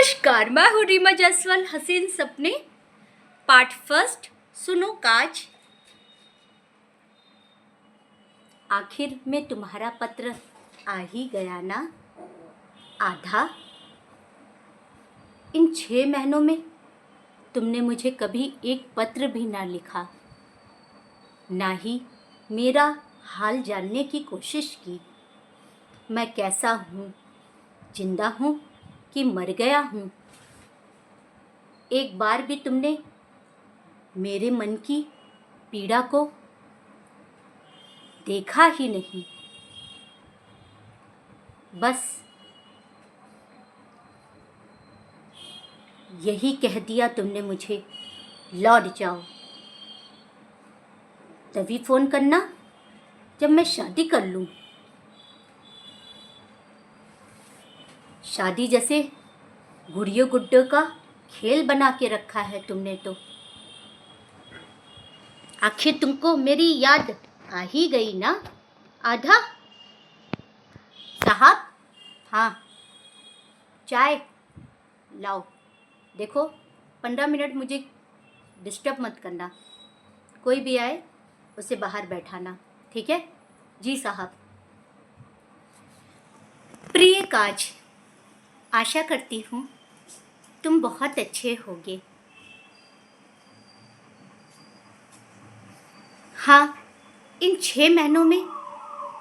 नमस्कार, मैं हूँ रीमा जायसवाल। हसीन सपने पार्ट फर्स्ट। सुनो काज। आखिर में तुम्हारा पत्र आ ही गया ना। आधा। इन 6 महीनों में तुमने मुझे कभी एक पत्र भी ना लिखा, ना ही मेरा हाल जानने की कोशिश की। मैं कैसा हूँ, जिंदा हूँ कि मर गया हूँ, एक बार भी तुमने मेरे मन की पीड़ा को देखा ही नहीं। बस यही कह दिया तुमने मुझे, लौट जाओ। तभी फोन करना जब मैं शादी कर लूं। शादी जैसे गुड़ियों गुड्डों का खेल बना के रखा है तुमने तो। आखिर तुमको मेरी याद आ ही गई ना। आधा। साहब, हाँ, चाय लाओ। देखो, 15 मिनट मुझे डिस्टर्ब मत करना। कोई भी आए उसे बाहर बैठाना, ठीक है? जी साहब। प्रिय काज, आशा करती हूँ तुम बहुत अच्छे होगे। हाँ, इन 6 महीनों में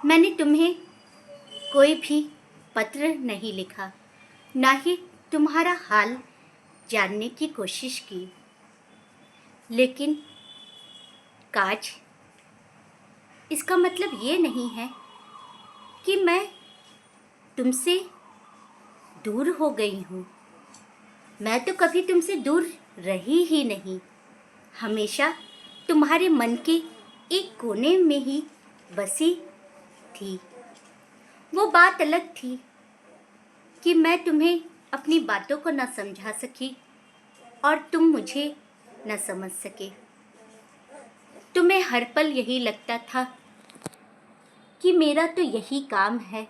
मैंने तुम्हें कोई भी पत्र नहीं लिखा, ना ही तुम्हारा हाल जानने की कोशिश की। लेकिन काज, इसका मतलब ये नहीं है कि मैं तुमसे दूर हो गई हूँ। मैं तो कभी तुमसे दूर रही ही नहीं। हमेशा तुम्हारे मन के एक कोने में ही बसी थी। वो बात अलग थी कि मैं तुम्हें अपनी बातों को न समझा सकी और तुम मुझे न समझ सके। तुम्हें हर पल यही लगता था कि मेरा तो यही काम है,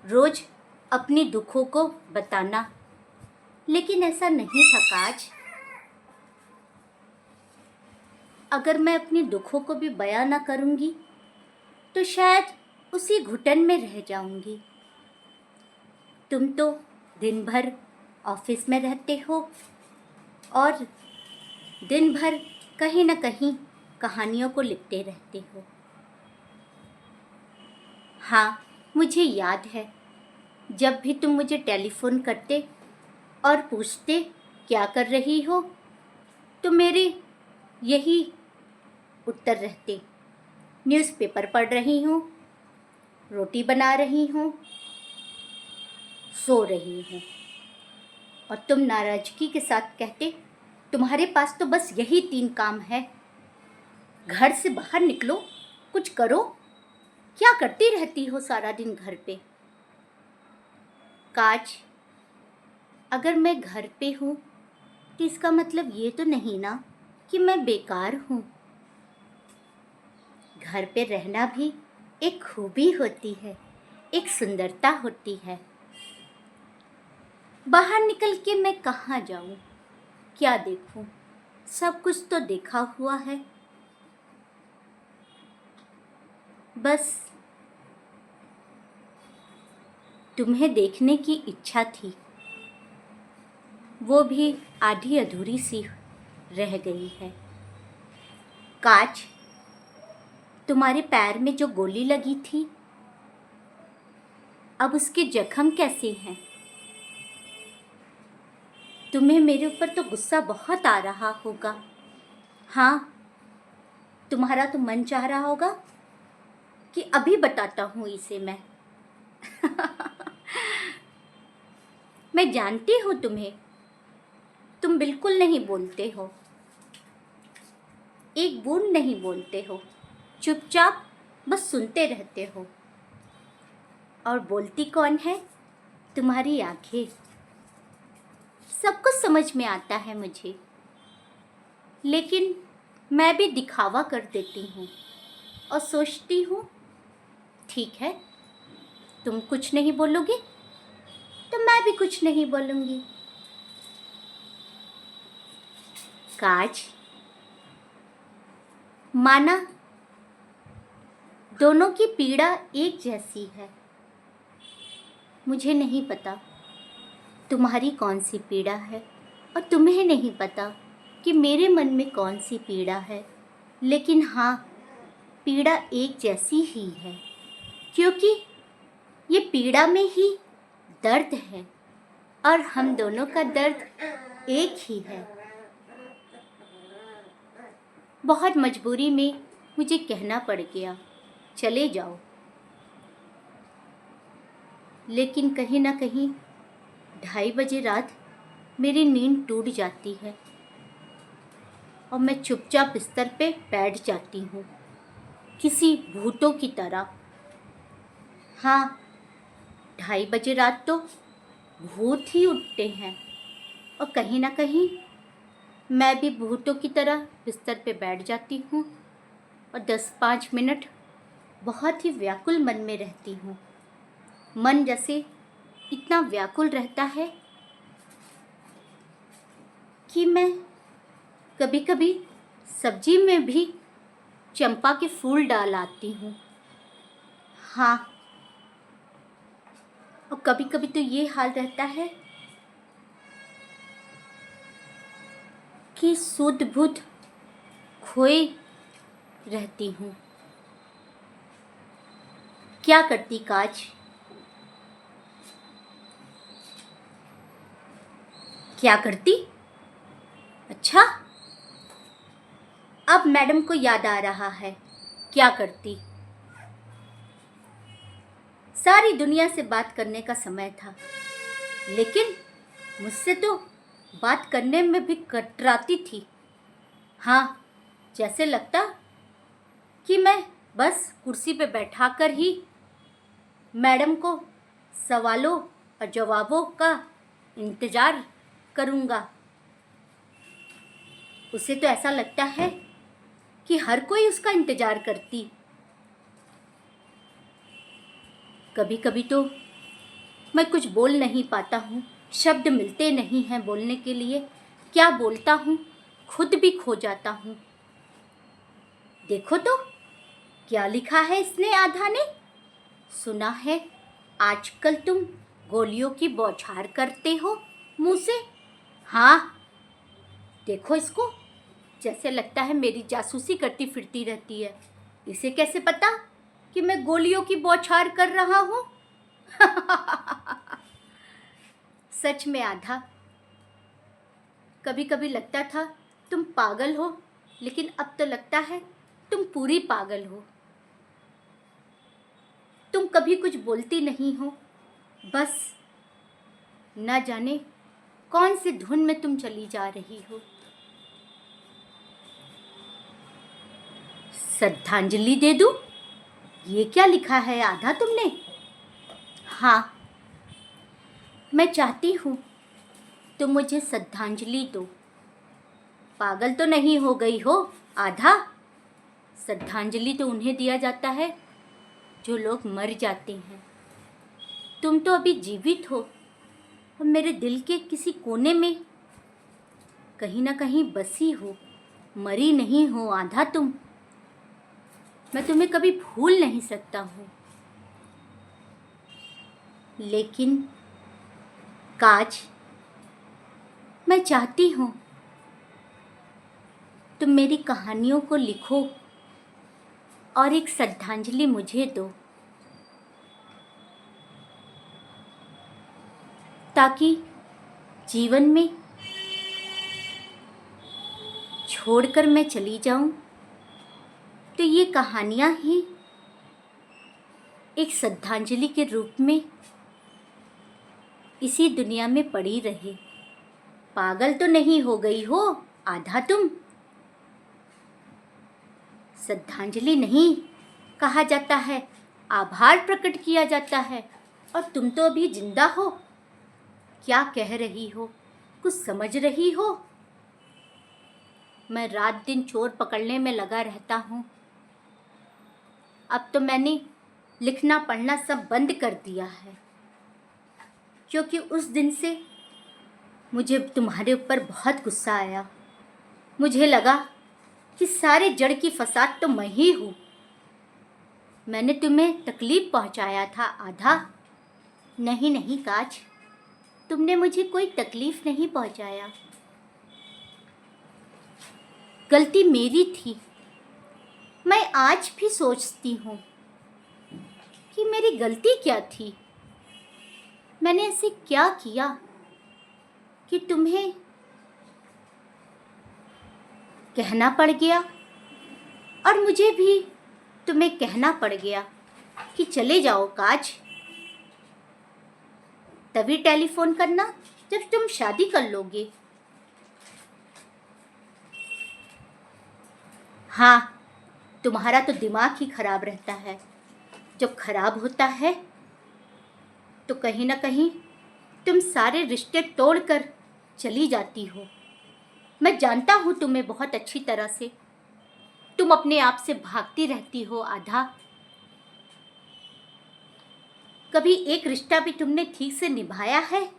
रोज अपने दुखों को बताना। लेकिन ऐसा नहीं था काज। अगर मैं अपने दुखों को भी बयां ना करूंगी तो शायद उसी घुटन में रह जाऊंगी। तुम तो दिन भर ऑफिस में रहते हो और दिन भर कहीं ना कहीं कहानियों को लिखते रहते हो। हाँ, मुझे याद है, जब भी तुम मुझे टेलीफोन करते और पूछते क्या कर रही हो, तो मेरे यही उत्तर रहते, न्यूज़पेपर पढ़ रही हूँ, रोटी बना रही हूँ, सो रही हूँ। और तुम नाराजगी के साथ कहते, तुम्हारे पास तो बस यही 3 काम है। घर से बाहर निकलो, कुछ करो। क्या करती रहती हो सारा दिन घर पे? काज, अगर मैं घर पे हूँ तो इसका मतलब ये तो नहीं ना कि मैं बेकार हूँ। घर पे रहना भी एक खूबी होती है, एक सुंदरता होती है। बाहर निकल के मैं कहाँ जाऊँ, क्या देखूँ? सब कुछ तो देखा हुआ है। बस तुम्हें देखने की इच्छा थी, वो भी आधी अधूरी सी रह गई है। काज, तुम्हारे पैर में जो गोली लगी थी, अब उसके जख्म कैसे हैं? तुम्हें मेरे ऊपर तो गुस्सा बहुत आ रहा होगा। हाँ, तुम्हारा तो मन चाह रहा होगा कि अभी बताता हूँ इसे मैं। मैं जानती हूँ तुम्हें, तुम बिल्कुल नहीं बोलते हो, एक बूंद नहीं बोलते हो, चुपचाप बस सुनते रहते हो। और बोलती कौन है? तुम्हारी आंखें। सब कुछ समझ में आता है मुझे, लेकिन मैं भी दिखावा कर देती हूँ और सोचती हूँ ठीक है, तुम कुछ नहीं बोलोगे मैं भी कुछ नहीं बोलूंगी। काज, माना दोनों की पीड़ा एक जैसी है। मुझे नहीं पता तुम्हारी कौन सी पीड़ा है और तुम्हें नहीं पता कि मेरे मन में कौन सी पीड़ा है, लेकिन हाँ, पीड़ा एक जैसी ही है, क्योंकि ये पीड़ा में ही दर्द है और हम दोनों का दर्द एक ही है। बहुत मजबूरी में मुझे कहना पड़ गया, चले जाओ, लेकिन कहीं ना कहीं 2:30 बजे रात मेरी नींद टूट जाती है और मैं चुपचाप बिस्तर पे बैठ जाती हूँ, किसी भूतों की तरह। हाँ, 2:30 बजे रात तो भूत ही उठते हैं और कहीं ना कहीं मैं भी भूतों की तरह बिस्तर पे बैठ जाती हूँ और 10-5 मिनट बहुत ही व्याकुल मन में रहती हूँ। मन जैसे इतना व्याकुल रहता है कि मैं कभी कभी सब्जी में भी चंपा के फूल डाल आती हूँ। हाँ, और कभी कभी तो ये हाल रहता है कि सुध बुध खोए रहती हूँ। क्या करती काज? क्या करती? अच्छा, अब मैडम को याद आ रहा है, क्या करती? सारी दुनिया से बात करने का समय था, लेकिन मुझसे तो बात करने में भी कतराती थी। हाँ, जैसे लगता कि मैं बस कुर्सी पे बैठाकर ही मैडम को सवालों और जवाबों का इंतज़ार करूँगा। उसे तो ऐसा लगता है कि हर कोई उसका इंतज़ार करती। कभी कभी तो मैं कुछ बोल नहीं पाता हूँ, शब्द मिलते नहीं हैं बोलने के लिए। क्या बोलता हूँ खुद भी खो जाता हूँ। देखो तो क्या लिखा है इसने आधा ने। सुना है आजकल तुम गोलियों की बौछार करते हो मुंह से। हाँ, देखो इसको, जैसे लगता है मेरी जासूसी करती फिरती रहती है। इसे कैसे पता कि मैं गोलियों की बौछार कर रहा हूँ? सच में आधा, कभी कभी लगता था तुम पागल हो, लेकिन अब तो लगता है तुम पूरी पागल हो। तुम कभी कुछ बोलती नहीं हो, बस न जाने कौन सी धुन में तुम चली जा रही हो। श्रद्धांजलि दे दूं? ये क्या लिखा है आधा तुमने? हाँ, मैं चाहती हूँ तुम मुझे श्रद्धांजलि दो। पागल तो नहीं हो गई हो आधा? श्रद्धांजलि तो उन्हें दिया जाता है जो लोग मर जाते हैं। तुम तो अभी जीवित हो और मेरे दिल के किसी कोने में कहीं ना कहीं बसी हो, मरी नहीं हो आधा तुम। मैं तुम्हें कभी भूल नहीं सकता हूँ, लेकिन काज, मैं चाहती हूँ तुम मेरी कहानियों को लिखो और एक श्रद्धांजलि मुझे दो, ताकि जीवन में छोड़कर मैं चली जाऊं तो ये कहानियां ही एक श्रद्धांजलि के रूप में इसी दुनिया में पड़ी रहे। पागल तो नहीं हो गई हो आधा तुम? श्रद्धांजलि नहीं कहा जाता है, आभार प्रकट किया जाता है, और तुम तो अभी जिंदा हो। क्या कह रही हो? कुछ समझ रही हो? मैं रात दिन चोर पकड़ने में लगा रहता हूँ। अब तो मैंने लिखना पढ़ना सब बंद कर दिया है। क्योंकि उस दिन से मुझे तुम्हारे ऊपर बहुत गुस्सा आया। मुझे लगा कि सारे जड़ की फसाद तो मैं ही हूँ। मैंने तुम्हें तकलीफ पहुँचाया था आधा। नहीं नहीं काज, तुमने मुझे कोई तकलीफ नहीं पहुँचाया। गलती मेरी थी। मैं आज भी सोचती हूँ कि मेरी गलती क्या थी। मैंने ऐसे क्या किया कि तुम्हें कहना पड़ गया और मुझे भी तुम्हें कहना पड़ गया कि चले जाओ काज। तभी टेलीफोन करना जब तुम शादी कर लोगे। हाँ, तुम्हारा तो दिमाग ही खराब रहता है। जब खराब होता है तो कहीं ना कहीं तुम सारे रिश्ते तोड़कर चली जाती हो। मैं जानता हूँ तुम्हें बहुत अच्छी तरह से। तुम अपने आप से भागती रहती हो आधा। कभी एक रिश्ता भी तुमने ठीक से निभाया है?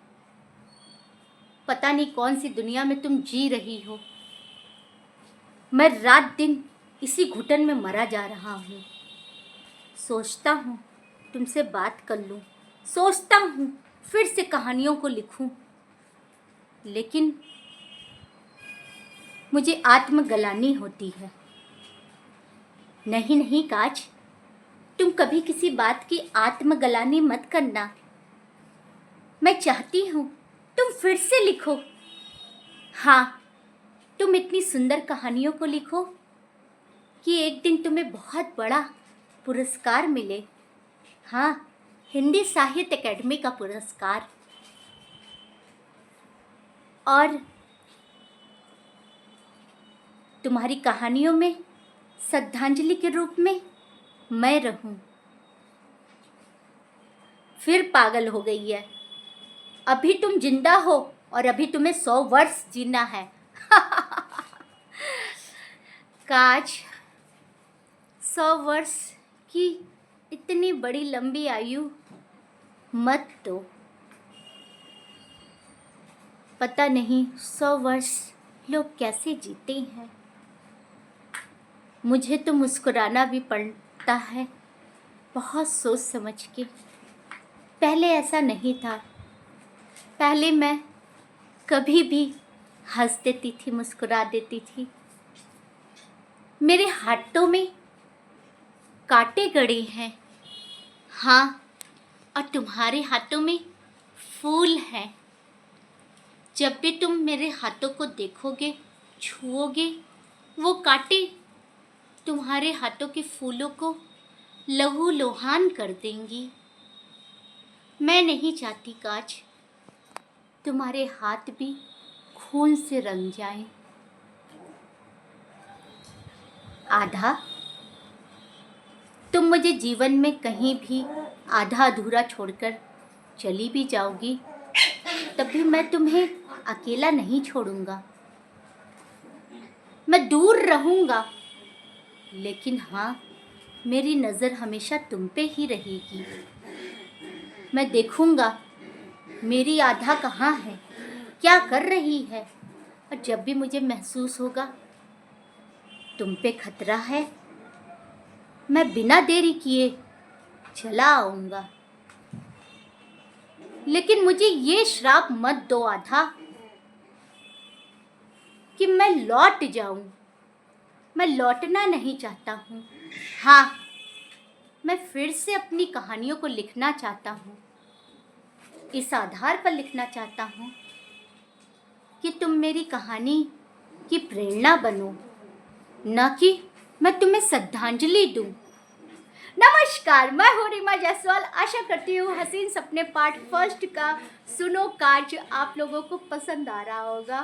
पता नहीं कौन सी दुनिया में तुम जी रही हो। मैं रात दिन इसी घुटन में मरा जा रहा हूँ। सोचता हूँ तुमसे बात कर लूँ, सोचता हूँ फिर से कहानियों को लिखूं, लेकिन मुझे आत्मग्लानि होती है। नहीं नहीं काज, तुम कभी किसी बात की आत्मग्लानि मत करना। मैं चाहती हूँ तुम फिर से लिखो। हाँ, तुम इतनी सुंदर कहानियों को लिखो कि एक दिन तुम्हें बहुत बड़ा पुरस्कार मिले। हाँ, हिंदी साहित्य अकेडमी का पुरस्कार। और तुम्हारी कहानियों में श्रद्धांजलि के रूप में मैं रहूं। फिर पागल हो गई है। अभी तुम जिंदा हो और अभी तुम्हें 100 वर्ष जीना है। काज, 100 वर्ष की इतनी बड़ी लंबी आयु मत दो। पता नहीं 100 वर्ष लोग कैसे जीते हैं। मुझे तो मुस्कुराना भी पड़ता है बहुत सोच समझ के। पहले ऐसा नहीं था। पहले मैं कभी भी हंस देती थी, मुस्कुरा देती थी। मेरे हाथों में कांटे गड़े हैं। हाँ, और तुम्हारे हाथों में फूल हैं। जब भी तुम मेरे हाथों को देखोगे, छुओगे, वो कांटे तुम्हारे हाथों के फूलों को लहूलुहान कर देंगी। मैं नहीं चाहती काज तुम्हारे हाथ भी खून से रंग जाएं। आधा, तुम मुझे जीवन में कहीं भी आधा अधूरा छोड़कर चली भी जाओगी, तब भी मैं तुम्हें अकेला नहीं छोड़ूंगा। मैं दूर रहूंगा, लेकिन हाँ, मेरी नज़र हमेशा तुम पे ही रहेगी। मैं देखूंगा मेरी आधा कहाँ है, क्या कर रही है, और जब भी मुझे महसूस होगा तुम पे खतरा है, मैं बिना देरी किए चला आऊंगा। लेकिन मुझे ये श्राप मत दो आधा कि मैं लौट जाऊं। मैं लौटना नहीं चाहता हूँ। हाँ, मैं फिर से अपनी कहानियों को लिखना चाहता हूँ। इस आधार पर लिखना चाहता हूँ कि तुम मेरी कहानी की प्रेरणा बनो, न कि मैं तुम्हें श्रद्धांजलि दूं। नमस्कार, मैं हूँ रीमा जायसवाल। आशा करती हूँ हसीन सपने पार्ट फर्स्ट का सुनो काज आप लोगों को पसंद आ रहा होगा।